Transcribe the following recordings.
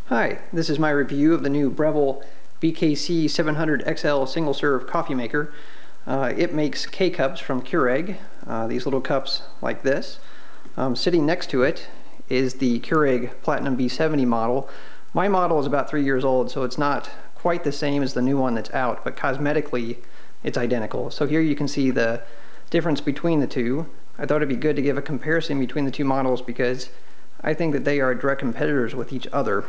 Hi, this is my review of the new Breville BKC 700 XL single serve coffee maker. It makes K-cups from Keurig, these little cups like this. Sitting next to it is the Keurig Platinum B70 model. My model is about 3 years old, so it's not quite the same as the new one that's out, but cosmetically it's identical. So here you can see the difference between the two. I thought it'd be good to give a comparison between the two models because I think that they are direct competitors with each other.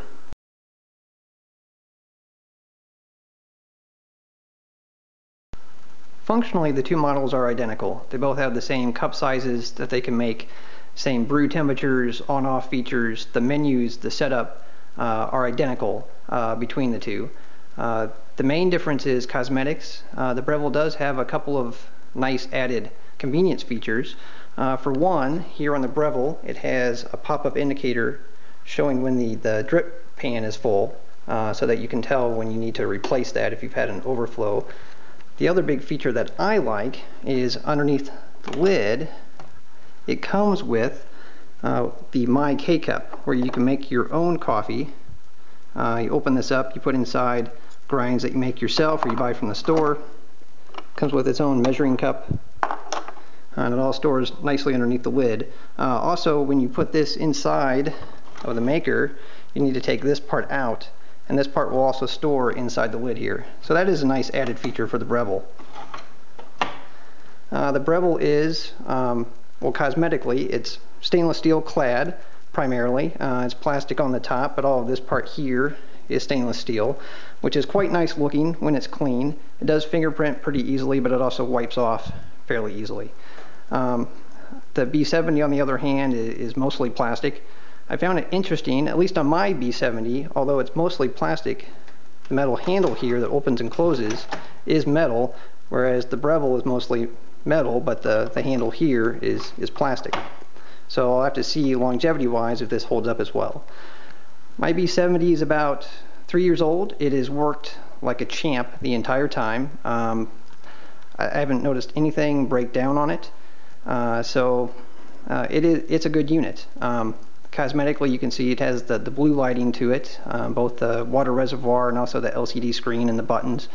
Functionally, the two models are identical. They both have the same cup sizes that they can make, same brew temperatures, on-off features. The menus, the setup are identical between the two. The main difference is cosmetics. The Breville does have a couple of nice added convenience features. For one, here on the Breville, it has a pop-up indicator showing when the drip pan is full, so that you can tell when you need to replace that if you've had an overflow. The other big feature that I like is underneath the lid, it comes with the My K-Cup, where you can make your own coffee. You open this up, you put inside grinds that you make yourself or you buy from the store. Comes with its own measuring cup, and it all stores nicely underneath the lid. Also, when you put this inside of the maker, you need to take this part out, and this part will also store inside the lid here. So that is a nice added feature for the Breville. The Breville is, well, cosmetically, it's stainless steel clad primarily. It's plastic on the top, but all of this part here is stainless steel, which is quite nice looking when it's clean. It does fingerprint pretty easily, but it also wipes off fairly easily. The B70, on the other hand, is mostly plastic. I found it interesting, at least on my B70, although it's mostly plastic, the metal handle here that opens and closes is metal, whereas the Breville is mostly metal, but the handle here is plastic. So I'll have to see longevity-wise if this holds up as well. My B70 is about 3 years old. It has worked like a champ the entire time. I haven't noticed anything break down on it, so it's a good unit. Cosmetically, you can see it has the blue lighting to it, both the water reservoir and also the LCD screen and the buttons.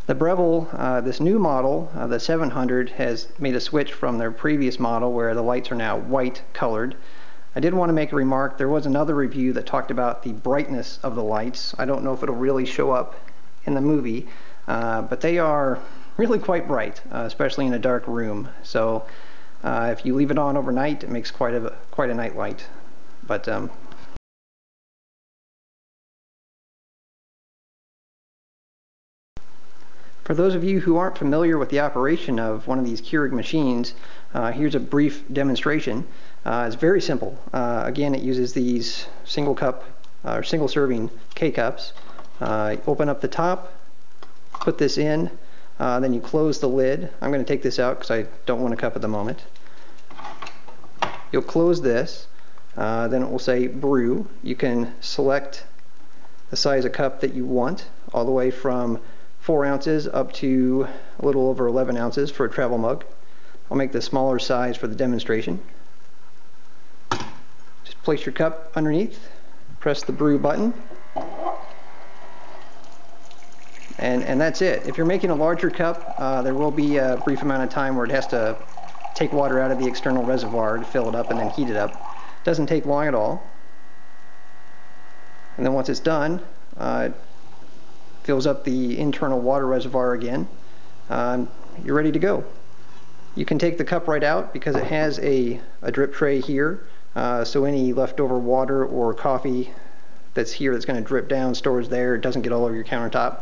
The Breville, this new model, the 700, has made a switch from their previous model where the lights are now white colored. I did want to make a remark. There was another review that talked about the brightness of the lights. I don't know if it'll really show up in the movie, but they are really quite bright, especially in a dark room. So if you leave it on overnight, it makes quite a night light. But for those of you who aren't familiar with the operation of one of these Keurig machines, here's a brief demonstration. It's very simple. Again, it uses these single cup or single serving K-cups. Open up the top, put this in, then you close the lid. I'm going to take this out because I don't want a cup at the moment. You'll close this. Then it will say brew. You can select the size of cup that you want, all the way from 4 ounces up to a little over 11 ounces for a travel mug. I'll make the smaller size for the demonstration. Just place your cup underneath, press the brew button, and that's it. If you're making a larger cup, there will be a brief amount of time where it has to take water out of the external reservoir to fill it up and then heat it up. Doesn't take long at all. And then once it's done, it fills up the internal water reservoir again. You're ready to go. You can take the cup right out because it has a drip tray here, so any leftover water or coffee that's here that's going to drip down stores there. It doesn't get all over your countertop.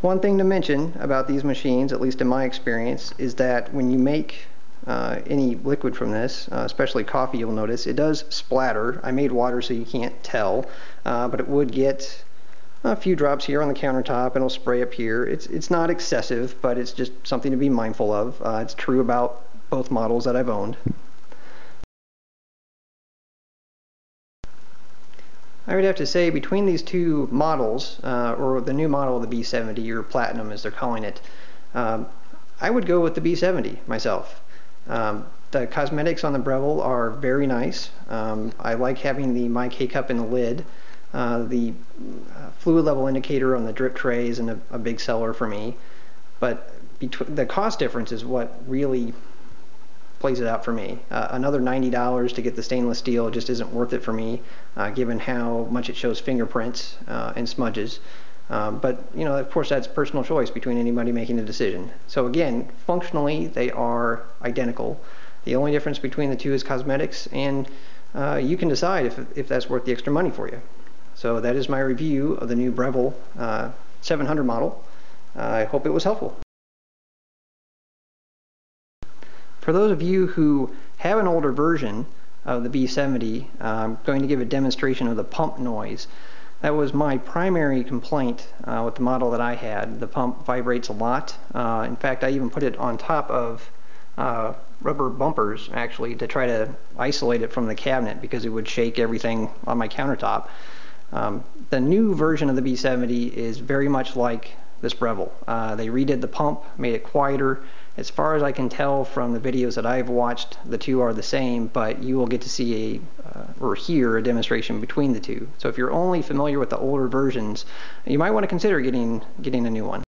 One thing to mention about these machines, at least in my experience, is that when you make any liquid from this, especially coffee, you'll notice it does splatter. I made water so you can't tell, but it would get a few drops here on the countertop and it'll spray up here. It's not excessive, but it's just something to be mindful of. It's true about both models that I've owned. I would have to say between these two models, or the new model of the B70 or Platinum as they're calling it, I would go with the B70 myself. The cosmetics on the Breville are very nice. I like having the My K-Cup in the lid. The fluid level indicator on the drip tray isn't a big seller for me, but the cost difference is what really plays it out for me. Another $90 to get the stainless steel just isn't worth it for me, given how much it shows fingerprints and smudges. But of course, that's personal choice between anybody making the decision. So again, functionally, they are identical. The only difference between the two is cosmetics, and you can decide if that's worth the extra money for you. So that is my review of the new Breville 700 model. I hope it was helpful. For those of you who have an older version of the B70, I'm going to give a demonstration of the pump noise. That was my primary complaint with the model that I had. The pump vibrates a lot. In fact, I even put it on top of rubber bumpers, actually, to try to isolate it from the cabinet because it would shake everything on my countertop. The new version of the B70 is very much like this Breville. They redid the pump, made it quieter. As far as I can tell from the videos that I've watched, the two are the same, but you will get to see or hear a demonstration between the two. So if you're only familiar with the older versions, you might want to consider getting a new one.